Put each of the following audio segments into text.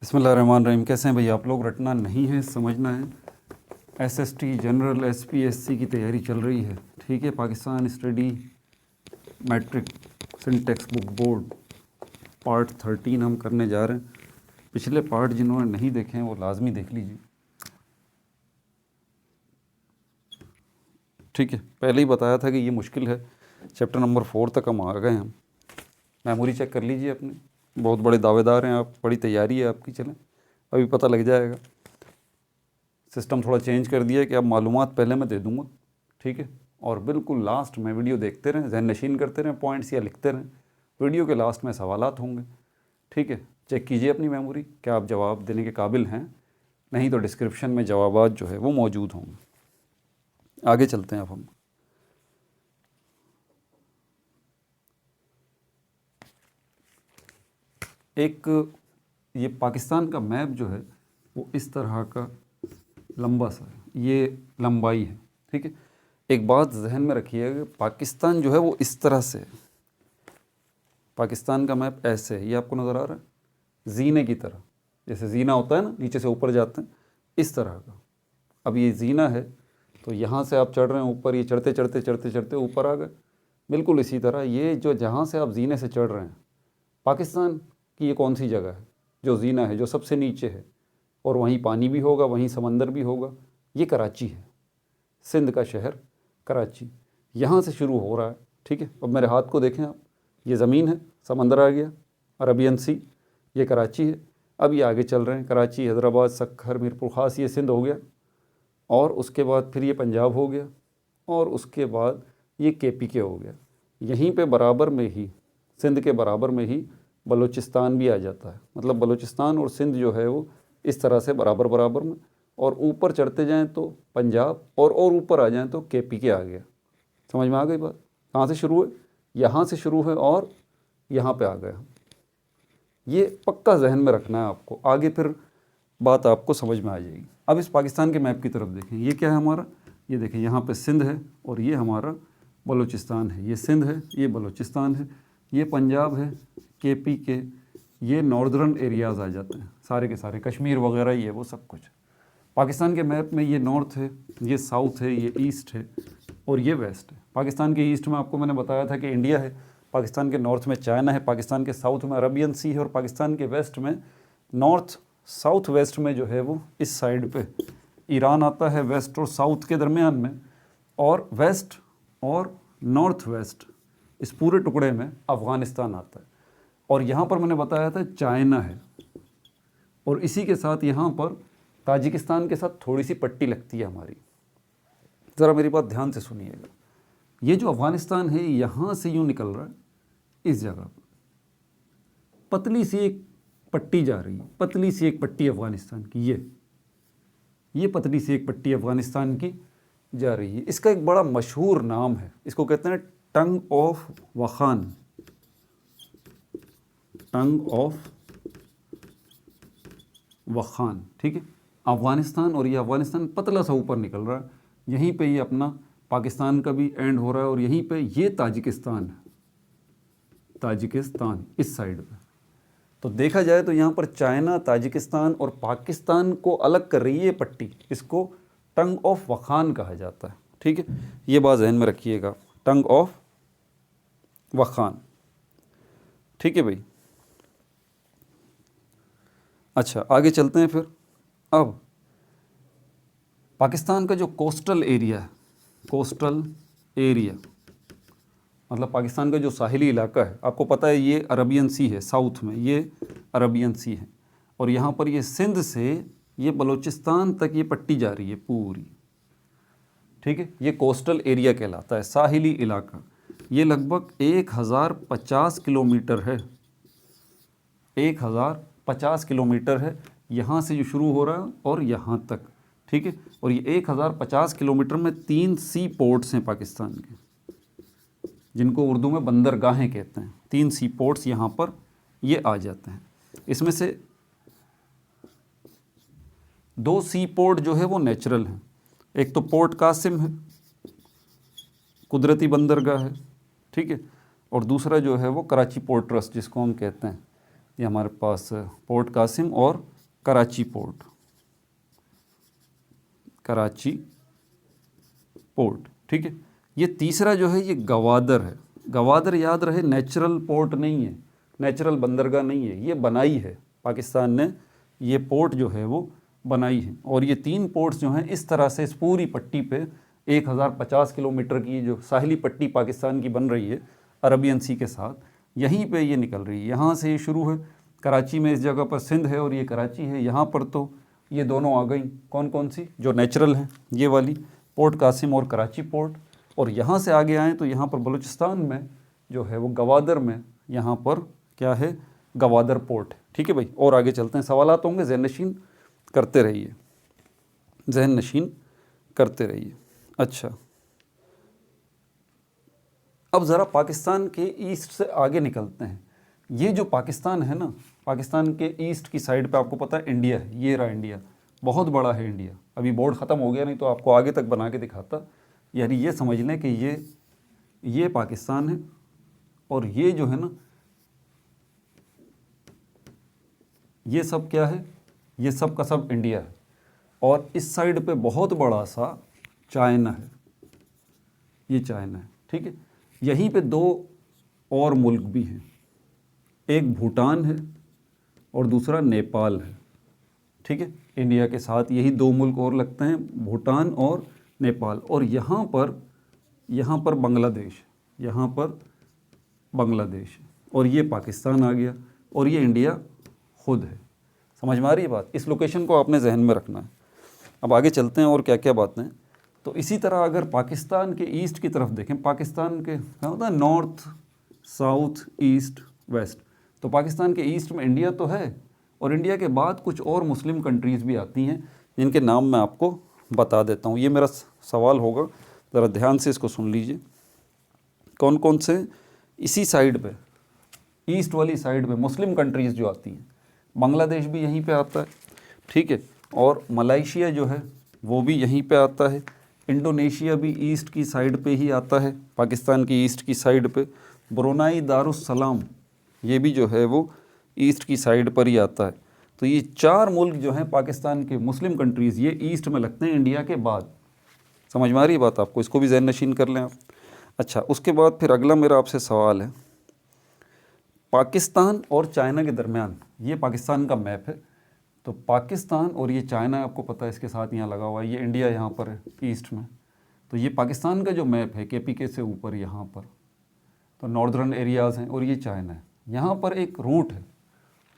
बिस्मिल्लाहिर्रहमानिर्रहीम। कैसे हैं भाई आप लोग? रटना नहीं है, समझना है। एसएसटी जनरल एसपीएससी की तैयारी चल रही है, ठीक है। Pakistan study matric syntax book board part 13 हम करने जा रहे हैं। पिछले पार्ट जिन्होंने नहीं देखे हैं वो लाजमी देख लीजिए, ठीक है। पहले ही बताया था कि ये मुश्किल है। चैप्टर नंबर 4 तक हम आ गए हैं। मेमोरी चेक कर लीजिए अपनी, बहुत बड़े दावेदार हैं आप, बड़ी तैयारी है आपकी। चलें, अभी पता लग जाएगा। सिस्टम थोड़ा चेंज कर दिया है कि अब मालूमात पहले मैं दे दूंगा, ठीक है। और बिल्कुल लास्ट में वीडियो देखते रहें, जहन नशीन करते रहें, पॉइंट्स या लिखते रहें। वीडियो के लास्ट में सवालात होंगे, ठीक है। चेक कीजिए अपनी मेमोरी, क्या आप जवाब देने के काबिल हैं। नहीं तो डिस्क्रिप्शन में जवाबात जो है वो मौजूद होंगे। आगे चलते हैं अब हम। एक ये पाकिस्तान का मैप जो है वो इस तरह का लंबा सा है, ये लंबाई है, ठीक है। एक बात जहन में रखिएगा, पाकिस्तान जो है वो इस तरह से है। पाकिस्तान का मैप ऐसे है, ये आपको नज़र आ रहा है, जीने की तरह। जैसे जीना होता है ना, नीचे से ऊपर जाते हैं, इस तरह का। अब ये जीना है तो यहाँ से आप चढ़ रहे हैं ऊपर, ये चढ़ते चढ़ते चढ़ते चढ़ते ऊपर आ गए। बिल्कुल इसी तरह ये जो जहाँ से आप जीने से चढ़ रहे हैं, पाकिस्तान कि ये कौन सी जगह है जो जीना है, जो सबसे नीचे है, और वहीं पानी भी होगा, वहीं समंदर भी होगा। ये कराची है, सिंध का शहर कराची, यहाँ से शुरू हो रहा है, ठीक है। अब मेरे हाथ को देखें आप, ये ज़मीन है, समंदर आ गया, अरबियन सी, ये कराची है। अब ये आगे चल रहे हैं, कराची, हैदराबाद, सक्खर, मीरपुर ख़ास, ये सिंध हो गया। और उसके बाद फिर ये पंजाब हो गया, और उसके बाद ये KPK हो गया। यहीं पे बराबर में ही, सिंध के बराबर में ही बलूचिस्तान भी आ जाता है। मतलब बलूचिस्तान और सिंध जो है वो इस तरह से बराबर बराबर में, और ऊपर चढ़ते जाएं तो पंजाब, और ऊपर आ जाएं तो KPK आ गया। समझ में आ गई बात? कहाँ से शुरू है? यहाँ से शुरू है और यहाँ पे आ गया। ये पक्का जहन में रखना है आपको, आगे फिर बात आपको समझ में आ जाएगी। अब इस पाकिस्तान के मैप की तरफ देखें, ये क्या है हमारा, ये देखें, यहाँ पे सिंध है और ये हमारा बलूचिस्तान है। ये सिंध है, ये बलूचिस्तान है, ये पंजाब है, KPK, ये नॉर्दर्न एरियाज़ आ जाते हैं सारे के सारे, कश्मीर वगैरह, ये वो सब कुछ। पाकिस्तान के मैप में ये नॉर्थ है, ये साउथ है, ये ईस्ट है, और ये वेस्ट है। पाकिस्तान के ईस्ट में आपको मैंने बताया था कि इंडिया है, पाकिस्तान के नॉर्थ में चाइना है, पाकिस्तान के साउथ में अरबियन सी है, और पाकिस्तान के वेस्ट में, नॉर्थ साउथ वेस्ट में जो है वो इस साइड पे ईरान आता है, वेस्ट और साउथ के दरमियान में, और वेस्ट और नॉर्थ वेस्ट इस पूरे टुकड़े में अफ़गानिस्तान आता है। और यहाँ पर मैंने बताया था चाइना है, और इसी के साथ यहाँ पर ताजिकिस्तान के साथ थोड़ी सी पट्टी लगती है हमारी। ज़रा मेरी बात ध्यान से सुनिएगा। ये जो अफ़गानिस्तान है यहाँ से यूँ निकल रहा है, इस जगह पर पतली सी एक पट्टी जा रही है, पतली सी एक पट्टी अफ़गानिस्तान की, ये पतली सी एक पट्टी अफ़गानिस्तान की जा रही है। इसका एक बड़ा मशहूर नाम है, इसको कहते हैं टंग ऑफ वखान, टंग ऑफ वखान, ठीक है। अफ़गानिस्तान, और ये अफ़गानिस्तान पतला सा ऊपर निकल रहा है, यहीं पे ये अपना पाकिस्तान का भी एंड हो रहा है, और यहीं पे ये ताजिकिस्तान है, ताजिकिस्तान इस साइड पे। तो देखा जाए तो यहाँ पर चाइना, ताजिकिस्तान और पाकिस्तान को अलग कर रही है ये पट्टी, इसको टंग ऑफ वखान कहा जाता है, ठीक है। ये बात जहन में रखिएगा, टंग ऑफ वखान, ठीक है भाई। अच्छा, आगे चलते हैं फिर। अब पाकिस्तान का जो कोस्टल एरिया है, कोस्टल एरिया मतलब पाकिस्तान का जो साहिली इलाका है, आपको पता है ये अरबियन सी है, साउथ में ये अरबियन सी है, और यहाँ पर ये सिंध से ये बलूचिस्तान तक ये पट्टी जा रही है पूरी, ठीक है। ये कोस्टल एरिया कहलाता है, साहिली इलाका। ये लगभग 1050 किलोमीटर है, 1050 किलोमीटर है यहाँ से जो शुरू हो रहा है और यहाँ तक, ठीक है। और ये 1050 किलोमीटर में 3 सी पोर्ट्स हैं पाकिस्तान के, जिनको उर्दू में बंदरगाहें कहते हैं। 3 सी पोर्ट्स यहाँ पर ये आ जाते हैं। इसमें से 2 सी पोर्ट जो है वो नेचुरल हैं। एक तो पोर्ट कासिम है, कुदरती बंदरगाह है, ठीक है। और दूसरा जो है वो कराची पोर्ट ट्रस्ट जिसको हम कहते हैं, ये हमारे पास पोर्ट कासिम और कराची पोर्ट, कराची पोर्ट, ठीक है। ये तीसरा जो है ये गवादर है। गवादर याद रहे नेचुरल पोर्ट नहीं है, नेचुरल बंदरगाह नहीं है, ये बनाई है पाकिस्तान ने, ये पोर्ट जो है वो बनाई है। और ये 3 पोर्ट्स जो हैं इस तरह से इस पूरी पट्टी पे 1050 किलोमीटर की जो साहिली पट्टी पाकिस्तान की बन रही है अरबियन सी के साथ, यहीं पे ये निकल रही है। यहाँ से ये शुरू है, कराची में इस जगह पर सिंध है और ये कराची है। यहाँ पर तो ये दोनों आ गई, कौन कौन सी जो नेचुरल हैं, ये वाली पोर्ट कासिम और कराची पोर्ट। और यहाँ से आगे आएँ तो यहाँ पर बलूचिस्तान में जो है वो गवादर में, यहाँ पर क्या है, गवादर पोर्ट, ठीक है भाई। और आगे चलते हैं, सवालात होंगे, ज़हन नशीन करते रहिए, ज़हन नशीन करते रहिए। अच्छा, अब ज़रा पाकिस्तान के ईस्ट से आगे निकलते हैं। ये जो पाकिस्तान है ना, पाकिस्तान के ईस्ट की साइड पे आपको पता है इंडिया है, ये रहा इंडिया, बहुत बड़ा है इंडिया। अभी बोर्ड ख़त्म हो गया, नहीं तो आपको आगे तक बना के दिखाता। यानी ये समझ लें कि ये पाकिस्तान है और ये जो है ना, ये सब क्या है, ये सब का सब इंडिया है। और इस साइड पे बहुत बड़ा सा चाइना है, ये चाइना है, ठीक है। यहीं पे 2 और मुल्क भी हैं, एक भूटान है और दूसरा नेपाल है, ठीक है। इंडिया के साथ यही 2 मुल्क और लगते हैं, भूटान और नेपाल। और यहाँ पर बांग्लादेश, यहाँ पर बांग्लादेश, और ये पाकिस्तान आ गया और ये इंडिया खुद है। समझ में आ रही है बात? इस लोकेशन को आपने जहन में रखना है। अब आगे चलते हैं और क्या क्या बातें। तो इसी तरह अगर पाकिस्तान के ईस्ट की तरफ देखें, पाकिस्तान के क्या होता है, नॉर्थ, साउथ, ईस्ट, वेस्ट। तो पाकिस्तान के ईस्ट में इंडिया तो है और इंडिया के बाद कुछ और मुस्लिम कंट्रीज़ भी आती हैं जिनके नाम मैं आपको बता देता हूँ। ये मेरा सवाल होगा, ज़रा ध्यान से इसको सुन लीजिए। कौन कौन से इसी साइड पे, ईस्ट वाली साइड पे मुस्लिम कंट्रीज़ जो आती हैं, बांग्लादेश भी यहीं पे आता है, ठीक है। और मलेशिया जो है वो भी यहीं पे आता है। इंडोनेशिया भी ईस्ट की साइड पे ही आता है, पाकिस्तान की ईस्ट की साइड पे। ब्रुनाई, दारुस्सलाम, ये भी जो है वो ईस्ट की साइड पर ही आता है। तो ये 4 मुल्क जो हैं पाकिस्तान के मुस्लिम कंट्रीज़, ये ईस्ट में लगते हैं इंडिया के बाद। समझ में आ रही बात आपको? इसको भी ज़हन नशीन कर लें आप। अच्छा, उसके बाद फिर अगला मेरा आपसे सवाल है, पाकिस्तान और चाइना के दरमियान, ये पाकिस्तान का मैप है। तो पाकिस्तान और ये चाइना आपको पता है इसके साथ यहाँ लगा हुआ है, ये इंडिया यहाँ पर है ईस्ट में। तो ये पाकिस्तान का जो मैप है KPK से ऊपर यहाँ पर, तो नॉर्दर्न एरियाज़ हैं और ये चाइना है। यहाँ पर एक रूट है,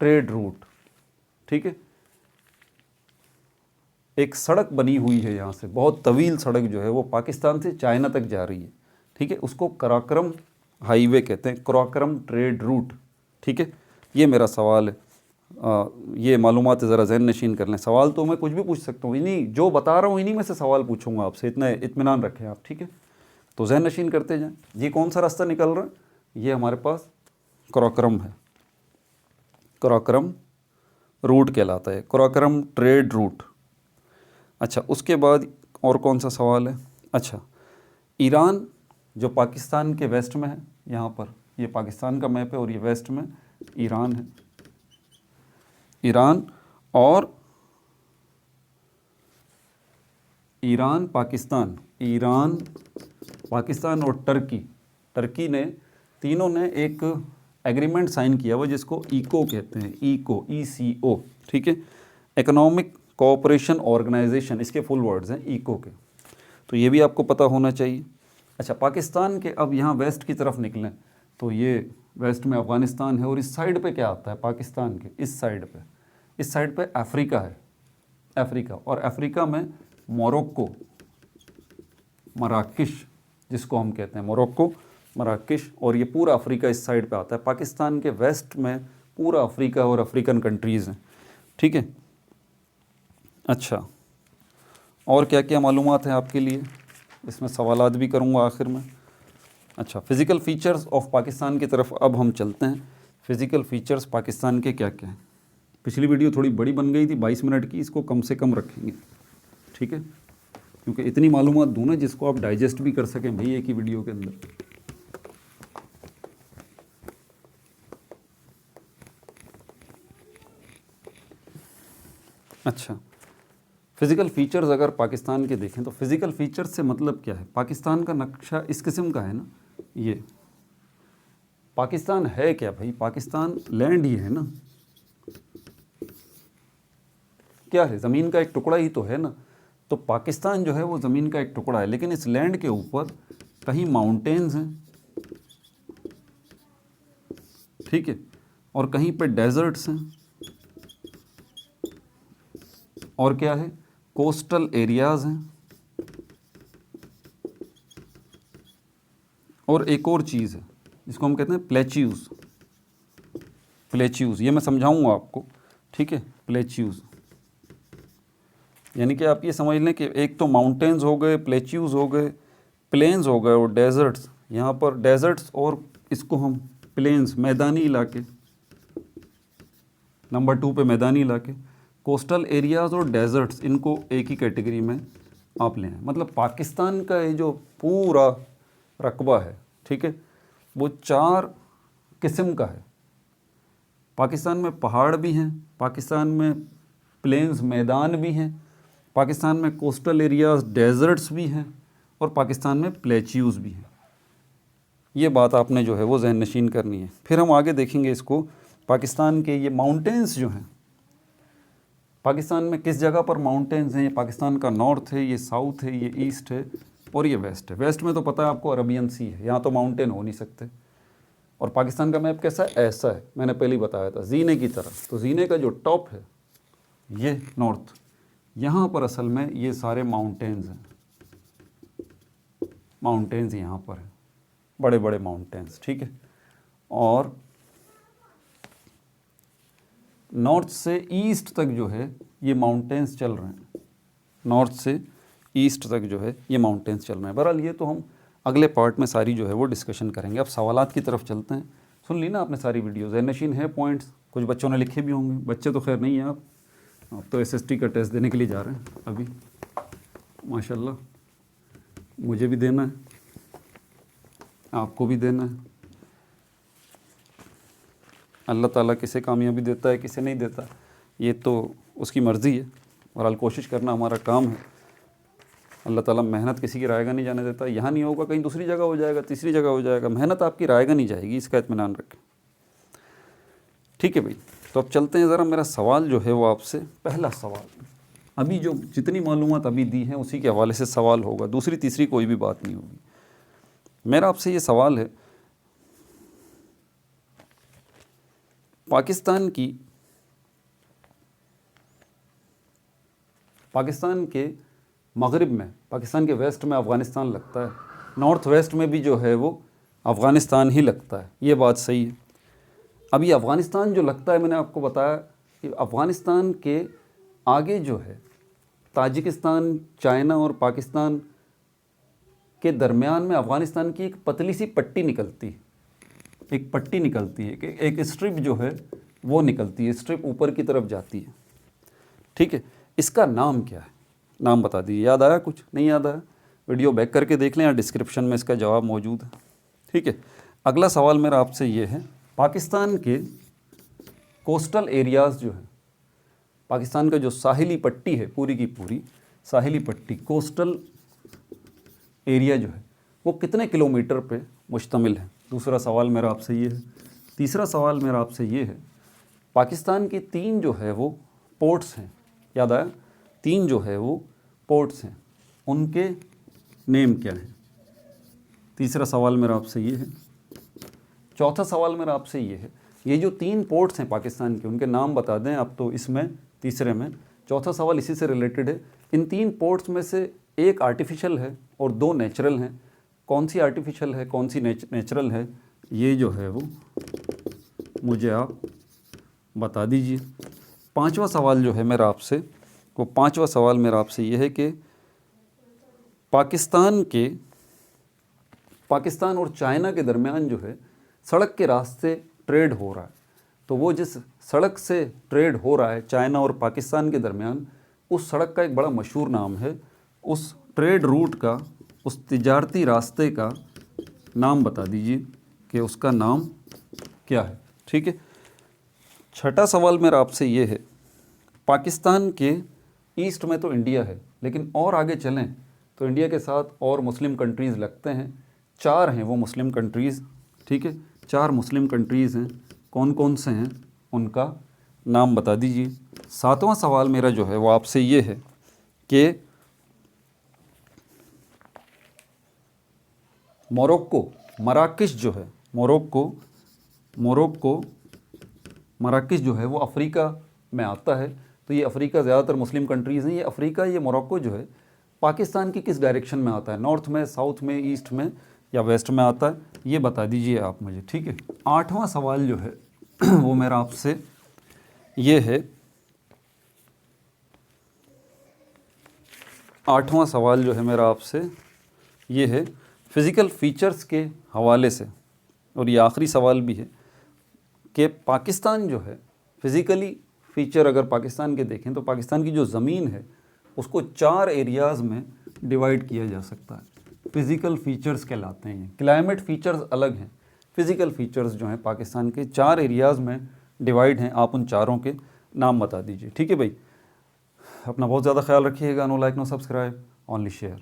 ट्रेड रूट, ठीक है। एक सड़क बनी हुई है यहाँ से, बहुत तवील सड़क जो है वो पाकिस्तान से चाइना तक जा रही है, ठीक है। उसको कराक्रम हाईवे कहते हैं, कराक्रम ट्रेड रूट, ठीक है। ये मेरा सवाल है, ये मालूमात ज़रा ज़हन नशीन कर लें। सवाल तो मैं कुछ भी पूछ सकता हूँ, इन्हीं जो बता रहा हूँ इन्हीं में से सवाल पूछूंगा आपसे, इतना इत्मीनान रखें आप, ठीक है। तो ज़हन नशीन करते जाएं। ये कौन सा रास्ता निकल रहा है, ये हमारे पास कराक्रम है, कराक्रम रूट कहलाता है, कराक्रम ट्रेड रूट। अच्छा, उसके बाद और कौन सा सवाल है? अच्छा, ईरान जो पाकिस्तान के वेस्ट में है, यहाँ पर ये पाकिस्तान का मैप है और ये वेस्ट में ईरान है। ईरान और ईरान पाकिस्तान और टर्की ने, तीनों ने एक एग्रीमेंट साइन किया हुआ जिसको ईको कहते हैं, ECO, ठीक है। इकोनॉमिक कोऑपरेशन ऑर्गेनाइजेशन, इसके फुल वर्ड्स हैं ईको के। तो ये भी आपको पता होना चाहिए। अच्छा, पाकिस्तान के अब यहाँ वेस्ट की तरफ निकलें तो ये वेस्ट में अफ़गानिस्तान है और इस साइड पे क्या आता है, पाकिस्तान के इस साइड पे अफ्रीका है, अफ्रीका। और अफ्रीका में मोरक्को, मराकश जिसको हम कहते हैं, मोरक्को, मराकश, और ये पूरा अफ्रीका इस साइड पे आता है। पाकिस्तान के वेस्ट में पूरा अफ्रीका और अफ्रीकन कंट्रीज़ हैं, ठीक है। अच्छा, और क्या क्या मालूमात हैं आपके लिए, इसमें सवालात भी करूँगा आखिर में। अच्छा, फ़िज़िकल फ़ीचर्स ऑफ पाकिस्तान की तरफ अब हम चलते हैं। फ़िज़िकल फ़ीचर्स पाकिस्तान के क्या क्या हैं। पिछली वीडियो थोड़ी बड़ी बन गई थी, 22 मिनट की, इसको कम से कम रखेंगे, ठीक है, क्योंकि इतनी मालूमात दूँ ना जिसको आप डाइजेस्ट भी कर सकें भाई एक ही वीडियो के अंदर। अच्छा, फिज़िकल फीचर्स अगर पाकिस्तान के देखें तो फिज़िकल फीचर्स से मतलब क्या है? पाकिस्तान का नक्शा इस किस्म का है ना, ये पाकिस्तान है क्या भाई? पाकिस्तान लैंड ही है ना, क्या है? ज़मीन का एक टुकड़ा ही तो है ना। तो पाकिस्तान जो है वो ज़मीन का एक टुकड़ा है, लेकिन इस लैंड के ऊपर कहीं माउंटेन्स हैं, ठीक है, और कहीं पे डेजर्ट्स हैं, और क्या है, कोस्टल एरियाज़ हैं, और एक और चीज़ है जिसको हम कहते हैं प्लेच्यूज़। प्लेच्यूज़ ये मैं समझाऊंगा आपको, ठीक है। प्लेच्यूज़ यानी कि आप ये समझ लें कि एक तो माउंटेन्स हो गए, प्लेच्यूज़ हो गए, प्लेन्स हो गए, और डेजर्ट्स। यहाँ पर डेजर्ट्स और इसको हम प्लेन्स, मैदानी इलाके, नंबर 2 पे मैदानी इलाके, कोस्टल एरियाज़ और डेजर्ट्स, इनको एक ही कैटेगरी में आप लें। मतलब पाकिस्तान का ये जो पूरा रकबा है, ठीक है, वो 4 किस्म का है। पाकिस्तान में पहाड़ भी हैं, पाकिस्तान में प्लेन्स, मैदान भी हैं, पाकिस्तान में कोस्टल एरियाज़, डेजर्ट्स भी हैं, और पाकिस्तान में प्लेच्यूज़ भी हैं। ये बात आपने जो है वो जहन नशीन करनी है। फिर हम आगे देखेंगे इसको, पाकिस्तान के ये माउंटेन्स जो हैं, पाकिस्तान में किस जगह पर माउंटेन्स हैं। ये पाकिस्तान का नॉर्थ है, ये साउथ है, ये ईस्ट है, और ये वेस्ट है। वेस्ट में तो पता है आपको अरबियन सी है, यहाँ तो माउंटेन हो नहीं सकते। और पाकिस्तान का मैप कैसा है? ऐसा है, मैंने पहले ही बताया था, जीने की तरह। तो जीने का जो टॉप है ये नॉर्थ, यहाँ पर असल में ये सारे माउंटेन्स हैं, माउंटेन्स यहाँ पर हैं, बड़े बड़े माउंटेन्स, ठीक है। और नॉर्थ से ईस्ट तक जो है ये माउंटेन्स चल रहे हैं, नॉर्थ से ईस्ट तक जो है ये माउंटेन्स चल रहे हैं। बहरहाल ये तो हम अगले पार्ट में सारी जो है वो डिस्कशन करेंगे। अब सवालात की तरफ चलते हैं। सुन ली ना आपने सारी वीडियोज़, नशीन है पॉइंट्स, कुछ बच्चों ने लिखे भी होंगे, बच्चे तो खैर नहीं हैं आप तो SST का टेस्ट देने के लिए जा रहे हैं अभी, माशाल्लाह। मुझे भी देना है, आपको भी देना है। अल्लाह ताला किसे कामयाबी देता है, किसे नहीं देता, ये तो उसकी मर्ज़ी है। बहरहाल कोशिश करना हमारा काम है। अल्लाह ताला मेहनत किसी की रायगा नहीं जाने देता। यहाँ नहीं होगा कहीं दूसरी जगह हो जाएगा, तीसरी जगह हो जाएगा, मेहनत आपकी रायगा नहीं जाएगी, इसका इत्मीनान रखें, ठीक है भाई। तो अब चलते हैं ज़रा, मेरा सवाल जो है वो आपसे, पहला सवाल, अभी जो जितनी मालूमात अभी दी हैं उसी के हवाले से सवाल होगा, दूसरी तीसरी कोई भी बात नहीं होगी। मेरा आपसे ये सवाल है, पाकिस्तान के मगरिब में, पाकिस्तान के वेस्ट में अफ़गानिस्तान लगता है, नॉर्थ वेस्ट में भी जो है वो अफ़गानिस्तान ही लगता है, ये बात सही है। अब ये अफ़गानिस्तान जो लगता है, मैंने आपको बताया कि अफ़गानिस्तान के आगे जो है ताजिकिस्तान, चाइना और पाकिस्तान के दरमियान में अफ़गानिस्तान की एक पतली सी पट्टी निकलती है, एक पट्टी निकलती है, कि एक स्ट्रिप जो है वो निकलती है, स्ट्रिप ऊपर की तरफ जाती है, ठीक है। इसका नाम क्या है? नाम बता दीजिए। याद आया? कुछ नहीं याद आया? वीडियो बैक करके देख लें या डिस्क्रिप्शन में इसका जवाब मौजूद है, ठीक है। अगला सवाल मेरा आपसे ये है, पाकिस्तान के कोस्टल एरियाज़ जो है, पाकिस्तान का जो साहिली पट्टी है, पूरी की पूरी साहिली पट्टी, कोस्टल एरिया जो है, वो कितने किलोमीटर पे मुश्तमिल है? दूसरा सवाल मेरा आपसे ये है। तीसरा सवाल मेरा आपसे ये है, पाकिस्तान की 3 जो है वो पोर्ट्स हैं, याद आया? 3 जो है वो पोर्ट्स हैं, उनके नेम क्या हैं? तीसरा सवाल मेरा आपसे ये है। चौथा सवाल मेरा आपसे ये है, ये जो 3 पोर्ट्स हैं पाकिस्तान के, उनके नाम बता दें आप तो इसमें, तीसरे में। चौथा सवाल इसी से रिलेटेड है, इन 3 पोर्ट्स में से एक आर्टिफिशियल है और 2 नेचुरल हैं, कौन सी आर्टिफिशियल है, कौन सी नेचुरल है, ये जो है वो मुझे आप बता दीजिए। पांचवा सवाल जो है मेरा आपसे, वो पांचवा सवाल मेरा आपसे ये है कि पाकिस्तान और चाइना के दरमियान जो है सड़क के रास्ते ट्रेड हो रहा है, तो वो जिस सड़क से ट्रेड हो रहा है चाइना और पाकिस्तान के दरमियान, उस सड़क का एक बड़ा मशहूर नाम है, उस ट्रेड रूट का, उस तिजारती रास्ते का नाम बता दीजिए कि उसका नाम क्या है, ठीक है। छठा सवाल मेरा आपसे ये है पाकिस्तान के ईस्ट में तो इंडिया है, लेकिन और आगे चलें तो इंडिया के साथ और मुस्लिम कंट्रीज़ लगते हैं। 4 हैं वो मुस्लिम कंट्रीज़, ठीक है, 4 मुस्लिम कंट्रीज़ हैं। कौन कौन से हैं उनका नाम बता दीजिए। 7वां सवाल मेरा जो है वो आपसे ये है कि मोरक्को, मराकश जो है, मराकश जो है वो अफ़्रीका में आता है। तो ये अफ़्रीका, ज़्यादातर मुस्लिम कंट्रीज़ हैं, ये अफ़्रीका, ये मोरक्को जो है पाकिस्तान की किस डायरेक्शन में आता है, नॉर्थ में, साउथ में, ईस्ट में या वेस्ट में आता है, ये बता दीजिए आप मुझे, ठीक है। 8वां सवाल जो है वो मेरा आपसे ये है, 8वां सवाल जो है मेरा आपसे ये है फ़िज़िकल फ़ीचर्स के हवाले से, और ये आखिरी सवाल भी है कि पाकिस्तान जो है फ़िज़िकली फ़ीचर अगर पाकिस्तान के देखें तो पाकिस्तान की जो ज़मीन है उसको 4 एरियाज़ में डिवाइड किया जा सकता है। फ़िज़िकल फ़ीचर्स कहलाते हैं। क्लाइमेट फ़ीचर्स अलग हैं, फ़िज़िकल फ़ीचर्स जो हैं पाकिस्तान के 4 एरियाज़ में डिवाइड हैं। आप उन चारों के नाम बता दीजिए, ठीक है भाई। अपना बहुत ज़्यादा ख्याल रखिएगा। No like no subscribe, only share.